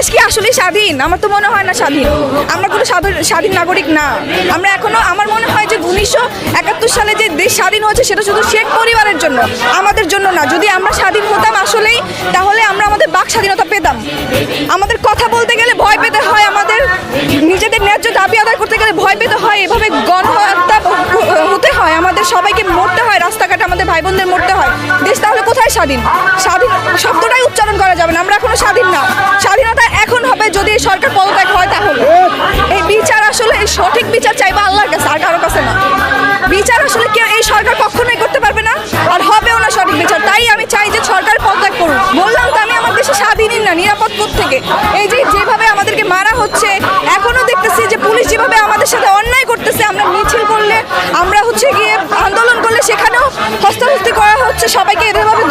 দেশ কি আসলে স্বাধীন? আমার তো মনে হয় না স্বাধীন। আমরা কোনো স্বাধীন নাগরিক না। আমরা এখনো, আমার মনে হয় যে 1971 সালে যে দেশ স্বাধীন হয়েছে সেটা শুধু শেখ পরিবারের জন্য, আমাদের জন্য না। যদি আমরা স্বাধীন হতাম আসলেই, তাহলে আমরা আমাদের বাক স্বাধীনতা পেতাম। আমাদের কথা বলতে গেলে ভয় পেতে হয়, আমাদের নিজেদের ন্যায্য দাবি আদায় করতে গেলে ভয় পেতে হয়, এভাবে গণহত্যা হতে হয়, আমাদের সবাইকে মরতে হয়, রাস্তাঘাটে আমাদের ভাই বোনদের মরতে হয়। দেশ তাহলে কোথায় স্বাধীন? স্বাধীন শব্দটাই উচ্চারণ করা যাবে না। আমরা এখনো স্বাধীন না। স্বাধীনতা এখন হবে যদি এই সরকার পদত্যাগ হয়। তাহলে এই বিচার আসলে, এই সঠিক বিচার চাইবা আল্লাহর কাছে, আর কারো কাছে না। বিচার আসলে কেউ, এই সরকার কখনোই করতে পারবে না, আর হবেও না সঠিক বিচার। তাই আমি চাই যে সরকার পদত্যাগ করুন। বললাম তো আমি, আমার দেশে স্বাধীনই না, নিরাপদ থেকে। এই যে যেভাবে আমাদেরকে মারা হচ্ছে, এখনো দেখতেছি যে পুলিশ যেভাবে আমাদের সাথে অন্যায় করতেছে। আমরা মিছিল করলে, আমরা গিয়ে আন্দোলন করলে সেখানেও হস্তাহস্তি করা হচ্ছে, সবাইকে এভাবে